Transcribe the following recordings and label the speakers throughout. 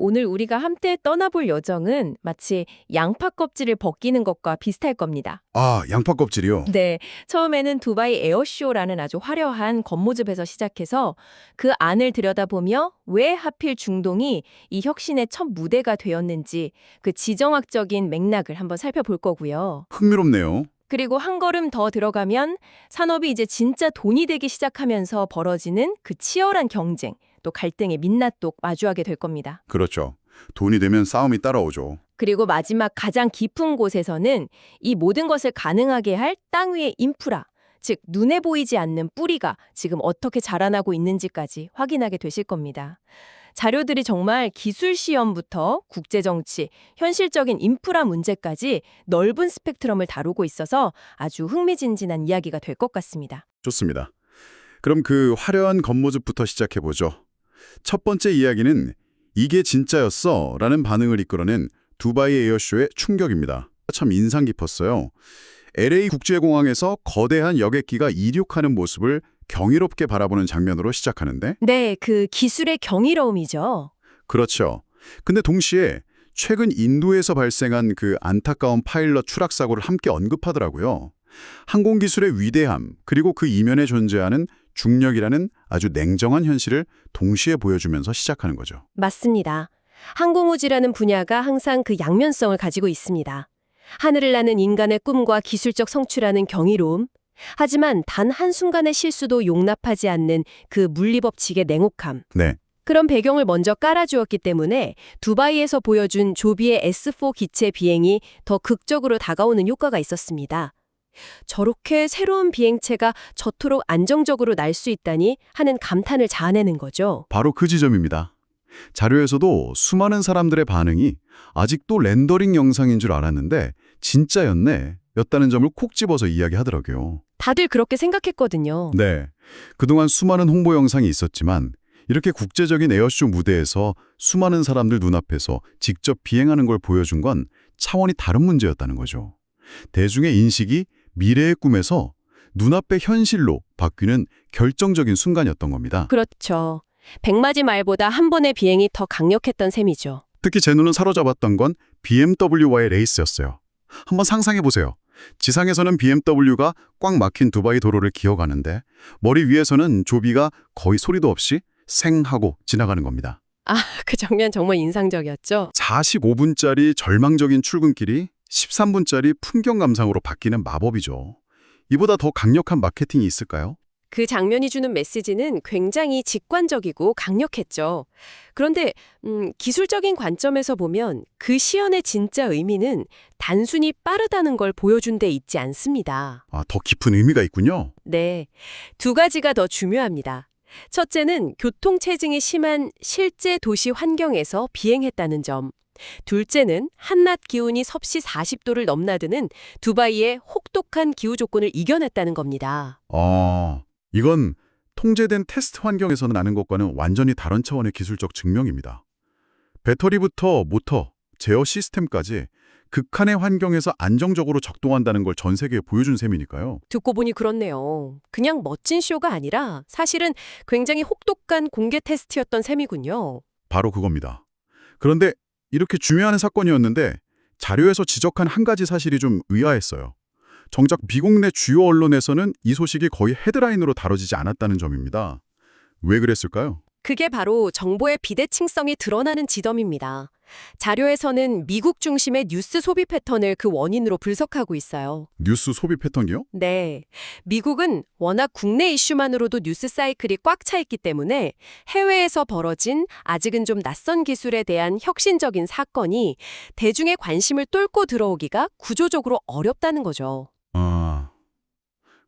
Speaker 1: 오늘 우리가 함께 떠나볼 여정은 마치 양파 껍질을 벗기는 것과 비슷할 겁니다.
Speaker 2: 아, 양파 껍질이요?
Speaker 1: 네, 처음에는 두바이 에어쇼라는 아주 화려한 겉모습에서 시작해서 그 안을 들여다보며 왜 하필 중동이 이 혁신의 첫 무대가 되었는지 그 지정학적인 맥락을 한번 살펴볼 거고요.
Speaker 2: 흥미롭네요.
Speaker 1: 그리고 한 걸음 더 들어가면 산업이 이제 진짜 돈이 되기 시작하면서 벌어지는 그 치열한 경쟁, 또 갈등의 민낯도 마주하게 될 겁니다.
Speaker 2: 그렇죠. 돈이 되면 싸움이 따라오죠.
Speaker 1: 그리고 마지막 가장 깊은 곳에서는 이 모든 것을 가능하게 할 땅 위의 인프라, 즉 눈에 보이지 않는 뿌리가 지금 어떻게 자라나고 있는지까지 확인하게 되실 겁니다. 자료들이 정말 기술 시험부터 국제정치, 현실적인 인프라 문제까지 넓은 스펙트럼을 다루고 있어서 아주 흥미진진한 이야기가 될 것 같습니다.
Speaker 2: 좋습니다. 그럼 그 화려한 겉모습부터 시작해보죠. 첫 번째 이야기는 이게 진짜였어 라는 반응을 이끌어낸 두바이 에어쇼의 충격입니다. 참 인상 깊었어요. LA 국제공항에서 거대한 여객기가 이륙하는 모습을 경이롭게 바라보는 장면으로 시작하는데
Speaker 1: 네, 그 기술의 경이로움이죠.
Speaker 2: 그렇죠. 근데 동시에 최근 인도에서 발생한 그 안타까운 파일럿 추락 사고를 함께 언급하더라고요. 항공기술의 위대함, 그리고 그 이면에 존재하는 중력이라는 아주 냉정한 현실을 동시에 보여주면서 시작하는 거죠.
Speaker 1: 맞습니다. 항공우주라는 분야가 항상 그 양면성을 가지고 있습니다. 하늘을 나는 인간의 꿈과 기술적 성취라는 경이로움, 하지만 단 한순간의 실수도 용납하지 않는 그 물리법칙의 냉혹함.
Speaker 2: 네.
Speaker 1: 그런 배경을 먼저 깔아주었기 때문에 두바이에서 보여준 조비의 S4 기체 비행이 더 극적으로 다가오는 효과가 있었습니다. 저렇게 새로운 비행체가 저토록 안정적으로 날 수 있다니 하는 감탄을 자아내는 거죠.
Speaker 2: 바로 그 지점입니다. 자료에서도 수많은 사람들의 반응이 아직도 렌더링 영상인 줄 알았는데 진짜였네 였다는 점을 콕 집어서 이야기하더라고요.
Speaker 1: 다들 그렇게 생각했거든요.
Speaker 2: 네, 그동안 수많은 홍보 영상이 있었지만 이렇게 국제적인 에어쇼 무대에서 수많은 사람들 눈앞에서 직접 비행하는 걸 보여준 건 차원이 다른 문제였다는 거죠. 대중의 인식이 미래의 꿈에서 눈앞의 현실로 바뀌는 결정적인 순간이었던 겁니다.
Speaker 1: 그렇죠. 백마지 말보다 한 번의 비행이 더 강력했던 셈이죠.
Speaker 2: 특히 제 눈을 사로잡았던 건 BMW와의 레이스였어요. 한번 상상해보세요. 지상에서는 BMW가 꽉 막힌 두바이 도로를 기어가는데 머리 위에서는 조비가 거의 소리도 없이 생 하고 지나가는 겁니다.
Speaker 1: 아, 그 장면 정말 인상적이었죠.
Speaker 2: 45분짜리 절망적인 출근길이 13분짜리 풍경 감상으로 바뀌는 마법이죠. 이보다 더 강력한 마케팅이 있을까요?
Speaker 1: 그 장면이 주는 메시지는 굉장히 직관적이고 강력했죠. 그런데 기술적인 관점에서 보면 그 시연의 진짜 의미는 단순히 빠르다는 걸 보여준 데 있지 않습니다.
Speaker 2: 아, 더 깊은 의미가 있군요.
Speaker 1: 네, 두 가지가 더 중요합니다. 첫째는 교통체증이 심한 실제 도시 환경에서 비행했다는 점. 둘째는 한낮 기온이 섭씨 40도를 넘나드는 두바이의 혹독한 기후 조건을 이겨냈다는 겁니다.
Speaker 2: 이건 통제된 테스트 환경에서는 아는 것과는 완전히 다른 차원의 기술적 증명입니다. 배터리부터 모터, 제어 시스템까지 극한의 환경에서 안정적으로 작동한다는 걸 전 세계에 보여준 셈이니까요.
Speaker 1: 듣고 보니 그렇네요. 그냥 멋진 쇼가 아니라 사실은 굉장히 혹독한 공개 테스트였던 셈이군요.
Speaker 2: 바로 그겁니다. 그런데 이렇게 중요한 사건이었는데 자료에서 지적한 한 가지 사실이 좀 의아했어요. 정작 미국 내 주요 언론에서는 이 소식이 거의 헤드라인으로 다뤄지지 않았다는 점입니다. 왜 그랬을까요?
Speaker 1: 그게 바로 정보의 비대칭성이 드러나는 지점입니다. 자료에서는 미국 중심의 뉴스 소비 패턴을 그 원인으로 분석하고 있어요.
Speaker 2: 뉴스 소비 패턴이요?
Speaker 1: 네. 미국은 워낙 국내 이슈만으로도 뉴스 사이클이 꽉 차 있기 때문에 해외에서 벌어진 아직은 좀 낯선 기술에 대한 혁신적인 사건이 대중의 관심을 뚫고 들어오기가 구조적으로 어렵다는 거죠.
Speaker 2: 아,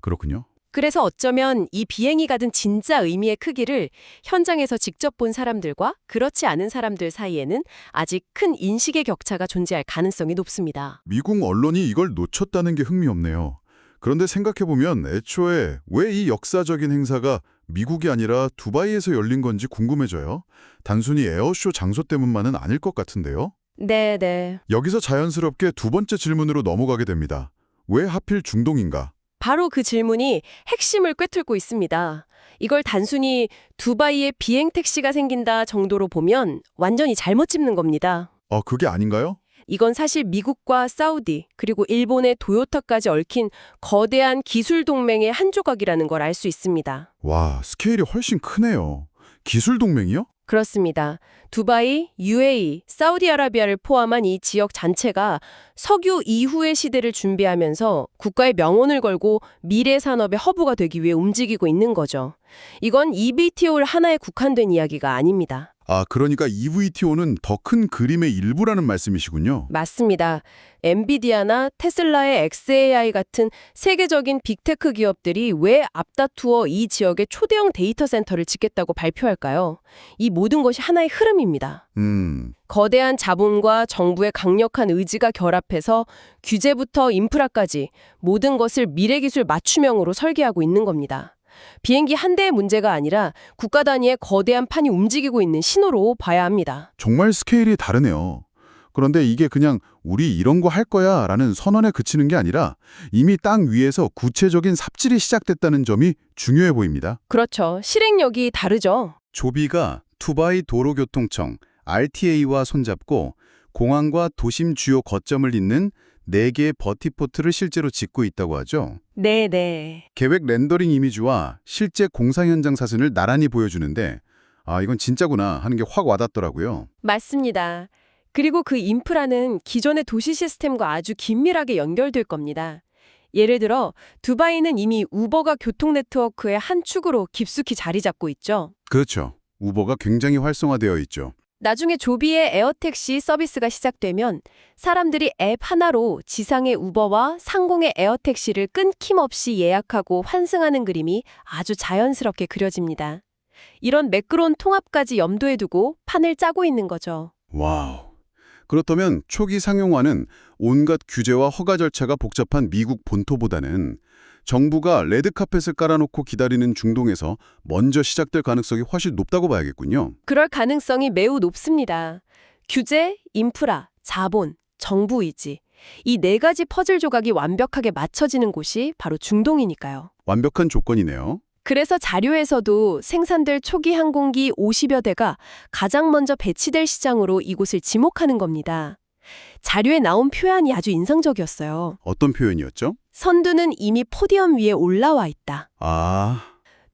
Speaker 2: 그렇군요.
Speaker 1: 그래서 어쩌면 이 비행이 가진 진짜 의미의 크기를 현장에서 직접 본 사람들과 그렇지 않은 사람들 사이에는 아직 큰 인식의 격차가 존재할 가능성이 높습니다.
Speaker 2: 미국 언론이 이걸 놓쳤다는 게 흥미없네요. 그런데 생각해보면 애초에 왜 이 역사적인 행사가 미국이 아니라 두바이에서 열린 건지 궁금해져요. 단순히 에어쇼 장소 때문만은 아닐 것 같은데요.
Speaker 1: 네.
Speaker 2: 여기서 자연스럽게 두 번째 질문으로 넘어가게 됩니다. 왜 하필 중동인가?
Speaker 1: 바로 그 질문이 핵심을 꿰뚫고 있습니다. 이걸 단순히 두바이에 비행 택시가 생긴다 정도로 보면 완전히 잘못 짚는 겁니다.
Speaker 2: 그게 아닌가요?
Speaker 1: 이건 사실 미국과 사우디, 그리고 일본의 도요타까지 얽힌 거대한 기술 동맹의 한 조각이라는 걸 알 수 있습니다.
Speaker 2: 와, 스케일이 훨씬 크네요. 기술 동맹이요?
Speaker 1: 그렇습니다. 두바이, UAE, 사우디아라비아를 포함한 이 지역 전체가 석유 이후의 시대를 준비하면서 국가의 명운을 걸고 미래 산업의 허브가 되기 위해 움직이고 있는 거죠. 이건 EVTO를 하나에 국한된 이야기가 아닙니다.
Speaker 2: 그러니까 EVTO는 더 큰 그림의 일부라는 말씀이시군요.
Speaker 1: 맞습니다. 엔비디아나 테슬라의 xAI 같은 세계적인 빅테크 기업들이 왜 앞다투어 이 지역에 초대형 데이터 센터를 짓겠다고 발표할까요? 이 모든 것이 하나의 흐름입니다. 거대한 자본과 정부의 강력한 의지가 결합해서 규제부터 인프라까지 모든 것을 미래기술 맞춤형으로 설계하고 있는 겁니다. 비행기 한 대의 문제가 아니라 국가 단위의 거대한 판이 움직이고 있는 신호로 봐야 합니다.
Speaker 2: 정말 스케일이 다르네요. 그런데 이게 그냥 우리 이런 거 할 거야 라는 선언에 그치는 게 아니라 이미 땅 위에서 구체적인 삽질이 시작됐다는 점이 중요해 보입니다.
Speaker 1: 그렇죠. 실행력이 다르죠.
Speaker 2: 조비가 두바이 도로교통청 RTA와 손잡고 공항과 도심 주요 거점을 잇는 4개의 버티포트를 실제로 짓고 있다고 하죠.
Speaker 1: 네.
Speaker 2: 계획 렌더링 이미지와 실제 공사 현장 사진을 나란히 보여주는데 이건 진짜구나 하는 게 확 와닿더라고요.
Speaker 1: 맞습니다. 그리고 그 인프라는 기존의 도시 시스템과 아주 긴밀하게 연결될 겁니다. 예를 들어 두바이는 이미 우버가 교통 네트워크의 한 축으로 깊숙이 자리 잡고 있죠.
Speaker 2: 그렇죠. 우버가 굉장히 활성화되어 있죠.
Speaker 1: 나중에 조비의 에어택시 서비스가 시작되면 사람들이 앱 하나로 지상의 우버와 상공의 에어택시를 끊김없이 예약하고 환승하는 그림이 아주 자연스럽게 그려집니다. 이런 매끄러운 통합까지 염두에 두고 판을 짜고 있는 거죠.
Speaker 2: 와우. 그렇다면 초기 상용화는 온갖 규제와 허가 절차가 복잡한 미국 본토보다는 정부가 레드카펫을 깔아놓고 기다리는 중동에서 먼저 시작될 가능성이 훨씬 높다고 봐야겠군요.
Speaker 1: 그럴 가능성이 매우 높습니다. 규제, 인프라, 자본, 정부 의지. 이 4가지 퍼즐 조각이 완벽하게 맞춰지는 곳이 바로 중동이니까요.
Speaker 2: 완벽한 조건이네요.
Speaker 1: 그래서 자료에서도 생산될 초기 항공기 50여 대가 가장 먼저 배치될 시장으로 이곳을 지목하는 겁니다. 자료에 나온 표현이 아주 인상적이었어요.
Speaker 2: 어떤 표현이었죠?
Speaker 1: 선두는 이미 포디엄 위에 올라와 있다.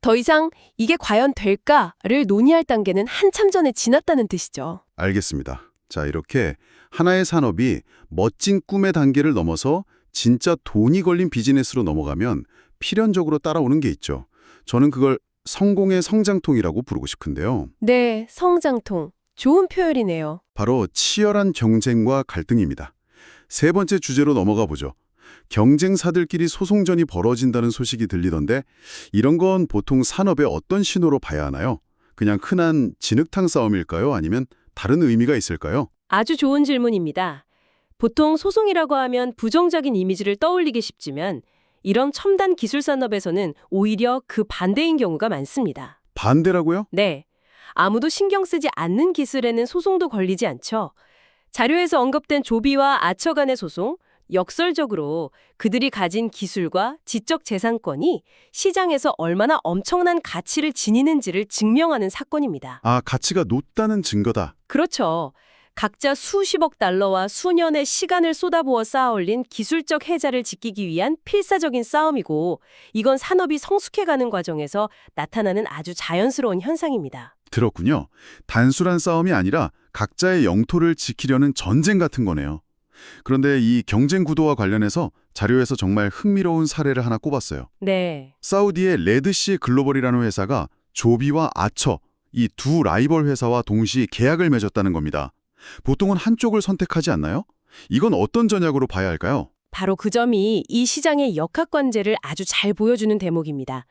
Speaker 1: 더 이상 이게 과연 될까를 논의할 단계는 한참 전에 지났다는 뜻이죠.
Speaker 2: 알겠습니다. 자, 이렇게 하나의 산업이 멋진 꿈의 단계를 넘어서 진짜 돈이 걸린 비즈니스로 넘어가면 필연적으로 따라오는 게 있죠. 저는 그걸 성공의 성장통이라고 부르고 싶은데요.
Speaker 1: 네, 성장통. 좋은 표현이네요.
Speaker 2: 바로 치열한 경쟁과 갈등입니다. 3번째 주제로 넘어가 보죠. 경쟁사들끼리 소송전이 벌어진다는 소식이 들리던데 이런 건 보통 산업의 어떤 신호로 봐야 하나요? 그냥 흔한 진흙탕 싸움일까요? 아니면 다른 의미가 있을까요?
Speaker 1: 아주 좋은 질문입니다. 보통 소송이라고 하면 부정적인 이미지를 떠올리기 쉽지만 이런 첨단 기술 산업에서는 오히려 그 반대인 경우가 많습니다.
Speaker 2: 반대라고요?
Speaker 1: 네. 아무도 신경 쓰지 않는 기술에는 소송도 걸리지 않죠. 자료에서 언급된 조비와 아처 간의 소송, 역설적으로 그들이 가진 기술과 지적 재산권이 시장에서 얼마나 엄청난 가치를 지니는지를 증명하는 사건입니다.
Speaker 2: 가치가 높다는 증거다.
Speaker 1: 그렇죠. 각자 수십억 달러와 수년의 시간을 쏟아부어 쌓아올린 기술적 혜자를 지키기 위한 필사적인 싸움이고 이건 산업이 성숙해가는 과정에서 나타나는 아주 자연스러운 현상입니다.
Speaker 2: 들었군요. 단순한 싸움이 아니라 각자의 영토를 지키려는 전쟁 같은 거네요. 그런데 이 경쟁 구도와 관련해서 자료에서 정말 흥미로운 사례를 하나 꼽았어요.
Speaker 1: 네.
Speaker 2: 사우디의 레드시 글로벌이라는 회사가 조비와 아처, 이 두 라이벌 회사와 동시에 계약을 맺었다는 겁니다. 보통은 한쪽을 선택하지 않나요? 이건 어떤 전략으로 봐야 할까요?
Speaker 1: 바로 그 점이 이 시장의 역학관계를 아주 잘 보여주는 대목입니다.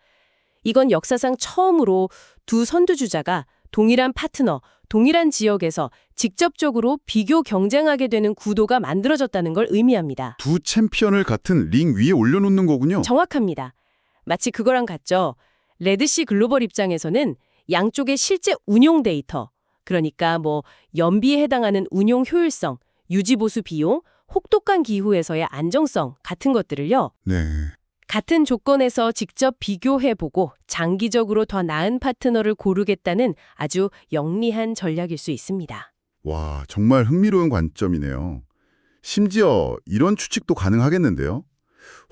Speaker 1: 이건 역사상 처음으로 두 선두주자가 동일한 파트너, 동일한 지역에서 직접적으로 비교 경쟁하게 되는 구도가 만들어졌다는 걸 의미합니다.
Speaker 2: 두 챔피언을 같은 링 위에 올려놓는 거군요.
Speaker 1: 정확합니다. 마치 그거랑 같죠. 레드시 글로벌 입장에서는 양쪽의 실제 운용 데이터, 그러니까 연비에 해당하는 운용 효율성, 유지보수 비용, 혹독한 기후에서의 안정성 같은 것들을요.
Speaker 2: 네.
Speaker 1: 같은 조건에서 직접 비교해보고 장기적으로 더 나은 파트너를 고르겠다는 아주 영리한 전략일 수 있습니다.
Speaker 2: 와, 정말 흥미로운 관점이네요. 심지어 이런 추측도 가능하겠는데요.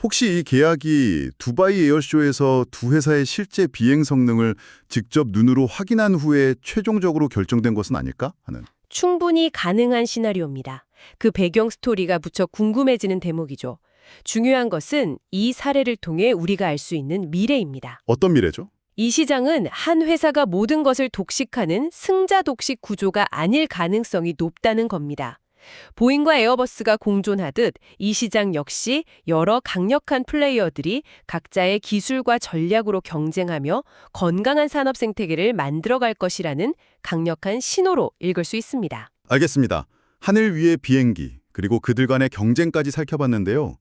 Speaker 2: 혹시 이 계약이 두바이 에어쇼에서 두 회사의 실제 비행 성능을 직접 눈으로 확인한 후에 최종적으로 결정된 것은 아닐까 하는.
Speaker 1: 충분히 가능한 시나리오입니다. 그 배경 스토리가 무척 궁금해지는 대목이죠. 중요한 것은 이 사례를 통해 우리가 알 수 있는 미래입니다.
Speaker 2: 어떤 미래죠?
Speaker 1: 이 시장은 한 회사가 모든 것을 독식하는 승자 독식 구조가 아닐 가능성이 높다는 겁니다. 보잉과 에어버스가 공존하듯 이 시장 역시 여러 강력한 플레이어들이 각자의 기술과 전략으로 경쟁하며 건강한 산업 생태계를 만들어갈 것이라는 강력한 신호로 읽을 수 있습니다.
Speaker 2: 알겠습니다. 하늘 위의 비행기, 그리고 그들 간의 경쟁까지 살펴봤는데요.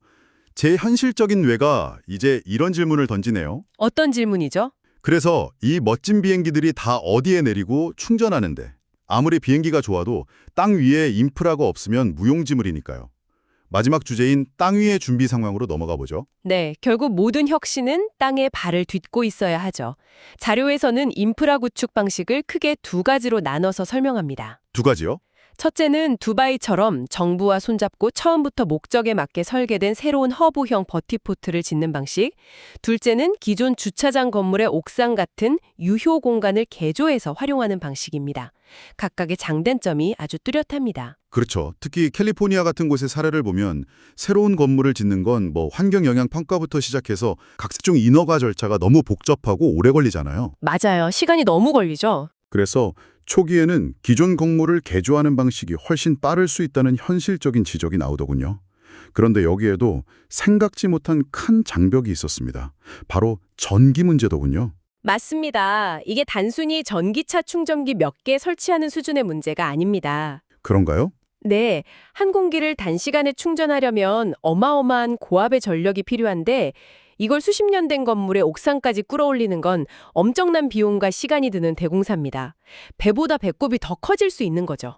Speaker 2: 제 현실적인 뇌가 이제 이런 질문을 던지네요.
Speaker 1: 어떤 질문이죠?
Speaker 2: 그래서 이 멋진 비행기들이 다 어디에 내리고 충전하는데 아무리 비행기가 좋아도 땅 위에 인프라가 없으면 무용지물이니까요. 마지막 주제인 땅 위의 준비 상황으로 넘어가 보죠.
Speaker 1: 네, 결국 모든 혁신은 땅에 발을 딛고 있어야 하죠. 자료에서는 인프라 구축 방식을 크게 두 가지로 나눠서 설명합니다.
Speaker 2: 두 가지요?
Speaker 1: 첫째는 두바이처럼 정부와 손잡고 처음부터 목적에 맞게 설계된 새로운 허브형 버티포트를 짓는 방식. 둘째는 기존 주차장 건물의 옥상 같은 유효 공간을 개조해서 활용하는 방식입니다. 각각의 장단점이 아주 뚜렷합니다.
Speaker 2: 그렇죠. 특히 캘리포니아 같은 곳의 사례를 보면 새로운 건물을 짓는 건 환경 영향 평가부터 시작해서 각종 인허가 절차가 너무 복잡하고 오래 걸리잖아요.
Speaker 1: 맞아요. 시간이 너무 걸리죠.
Speaker 2: 그래서 초기에는 기존 건물을 개조하는 방식이 훨씬 빠를 수 있다는 현실적인 지적이 나오더군요. 그런데 여기에도 생각지 못한 큰 장벽이 있었습니다. 바로 전기 문제더군요.
Speaker 1: 맞습니다. 이게 단순히 전기차 충전기 몇 개 설치하는 수준의 문제가 아닙니다.
Speaker 2: 그런가요?
Speaker 1: 네, 항공기를 단시간에 충전하려면 어마어마한 고압의 전력이 필요한데 이걸 수십 년 된 건물의 옥상까지 끌어올리는 건 엄청난 비용과 시간이 드는 대공사입니다. 배보다 배꼽이 더 커질 수 있는 거죠.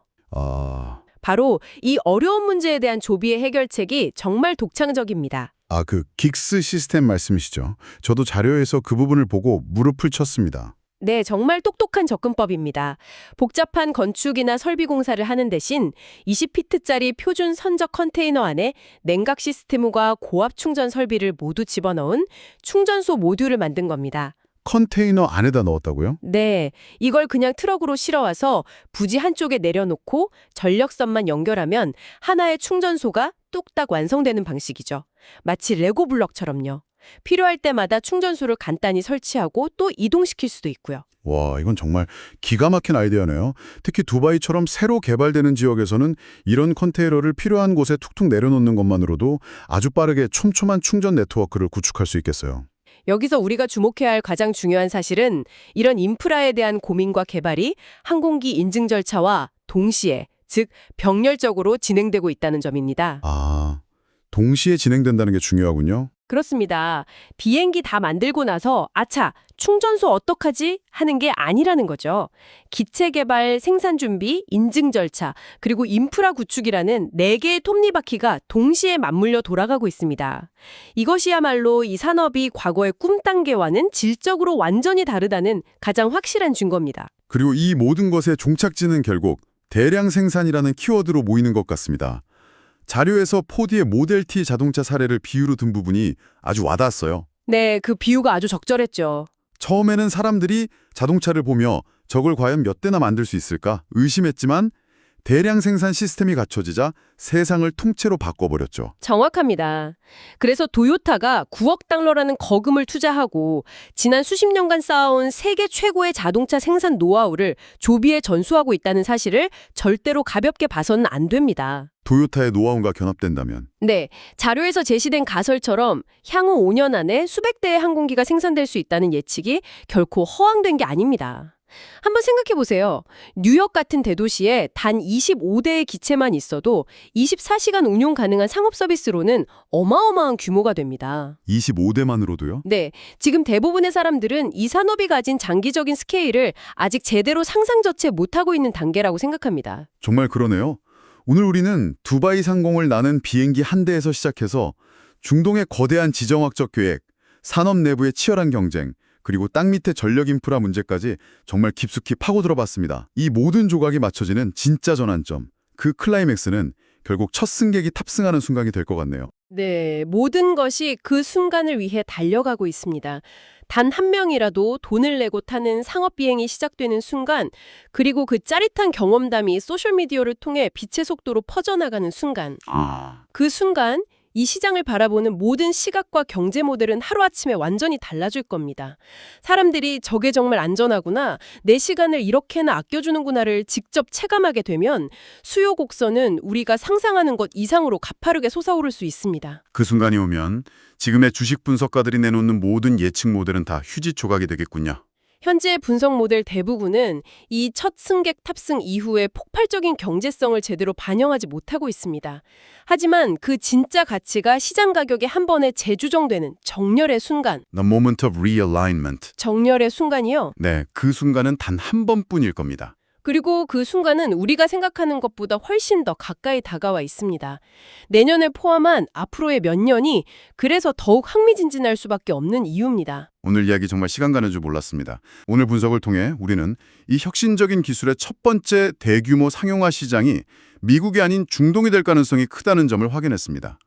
Speaker 1: 바로 이 어려운 문제에 대한 조비의 해결책이 정말 독창적입니다.
Speaker 2: 그 긱스 시스템 말씀이시죠. 저도 자료에서 그 부분을 보고 무릎을 쳤습니다.
Speaker 1: 네, 정말 똑똑한 접근법입니다. 복잡한 건축이나 설비 공사를 하는 대신 20피트짜리 표준 선적 컨테이너 안에 냉각 시스템과 고압 충전 설비를 모두 집어넣은 충전소 모듈을 만든 겁니다.
Speaker 2: 컨테이너 안에다 넣었다고요?
Speaker 1: 네, 이걸 그냥 트럭으로 실어와서 부지 한쪽에 내려놓고 전력선만 연결하면 하나의 충전소가 뚝딱 완성되는 방식이죠. 마치 레고 블럭처럼요. 필요할 때마다 충전소를 간단히 설치하고 또 이동시킬 수도 있고요.
Speaker 2: 와, 이건 정말 기가 막힌 아이디어네요. 특히 두바이처럼 새로 개발되는 지역에서는 이런 컨테이너를 필요한 곳에 툭툭 내려놓는 것만으로도 아주 빠르게 촘촘한 충전 네트워크를 구축할 수 있겠어요.
Speaker 1: 여기서 우리가 주목해야 할 가장 중요한 사실은 이런 인프라에 대한 고민과 개발이 항공기 인증 절차와 동시에, 즉 병렬적으로 진행되고 있다는 점입니다.
Speaker 2: 동시에 진행된다는 게 중요하군요.
Speaker 1: 그렇습니다. 비행기 다 만들고 나서 아차, 충전소 어떡하지? 하는 게 아니라는 거죠. 기체 개발, 생산 준비, 인증 절차, 그리고 인프라 구축이라는 4개의 톱니바퀴가 동시에 맞물려 돌아가고 있습니다. 이것이야말로 이 산업이 과거의 꿈 단계와는 질적으로 완전히 다르다는 가장 확실한 증거입니다.
Speaker 2: 그리고 이 모든 것의 종착지는 결국 대량 생산이라는 키워드로 모이는 것 같습니다. 자료에서 포디의 모델 T 자동차 사례를 비유로 든 부분이 아주 와닿았어요.
Speaker 1: 네, 그 비유가 아주 적절했죠.
Speaker 2: 처음에는 사람들이 자동차를 보며 저걸 과연 몇 대나 만들 수 있을까 의심했지만 대량 생산 시스템이 갖춰지자 세상을 통째로 바꿔버렸죠.
Speaker 1: 정확합니다. 그래서 도요타가 9억 달러라는 거금을 투자하고 지난 수십 년간 쌓아온 세계 최고의 자동차 생산 노하우를 조비에 전수하고 있다는 사실을 절대로 가볍게 봐서는 안 됩니다.
Speaker 2: 도요타의 노하우가 견합된다면?
Speaker 1: 네, 자료에서 제시된 가설처럼 향후 5년 안에 수백 대의 항공기가 생산될 수 있다는 예측이 결코 허황된 게 아닙니다. 한번 생각해 보세요. 뉴욕 같은 대도시에 단 25대의 기체만 있어도 24시간 운용 가능한 상업 서비스로는 어마어마한 규모가 됩니다.
Speaker 2: 25대만으로도요?
Speaker 1: 네, 지금 대부분의 사람들은 이 산업이 가진 장기적인 스케일을 아직 제대로 상상조차 못하고 있는 단계라고 생각합니다.
Speaker 2: 정말 그러네요. 오늘 우리는 두바이 상공을 나는 비행기 한 대에서 시작해서 중동의 거대한 지정학적 계획, 산업 내부의 치열한 경쟁, 그리고 땅 밑의 전력 인프라 문제까지 정말 깊숙이 파고들어봤습니다. 이 모든 조각이 맞춰지는 진짜 전환점, 그 클라이맥스는 결국 첫 승객이 탑승하는 순간이 될 것 같네요.
Speaker 1: 네, 모든 것이 그 순간을 위해 달려가고 있습니다. 단 한 명이라도 돈을 내고 타는 상업 비행이 시작되는 순간, 그리고 그 짜릿한 경험담이 소셜미디어를 통해 빛의 속도로 퍼져나가는 순간. 그 순간 이 시장을 바라보는 모든 시각과 경제 모델은 하루아침에 완전히 달라질 겁니다. 사람들이 저게 정말 안전하구나, 내 시간을 이렇게나 아껴주는구나를 직접 체감하게 되면 수요 곡선은 우리가 상상하는 것 이상으로 가파르게 솟아오를 수 있습니다.
Speaker 2: 그 순간이 오면 지금의 주식 분석가들이 내놓는 모든 예측 모델은 다 휴지 조각이 되겠군요.
Speaker 1: 현재 분석 모델 대부분은 이 첫 승객 탑승 이후에 폭발적인 경제성을 제대로 반영하지 못하고 있습니다. 하지만 그 진짜 가치가 시장 가격에 한 번에 재조정되는 정렬의 순간,
Speaker 2: The moment of realignment.
Speaker 1: 정렬의 순간이요.
Speaker 2: 네, 그 순간은 단 한 번뿐일 겁니다.
Speaker 1: 그리고 그 순간은 우리가 생각하는 것보다 훨씬 더 가까이 다가와 있습니다. 내년을 포함한 앞으로의 몇 년이 그래서 더욱 흥미진진할 수밖에 없는 이유입니다.
Speaker 2: 오늘 이야기 정말 시간 가는 줄 몰랐습니다. 오늘 분석을 통해 우리는 이 혁신적인 기술의 첫 번째 대규모 상용화 시장이 미국이 아닌 중동이 될 가능성이 크다는 점을 확인했습니다.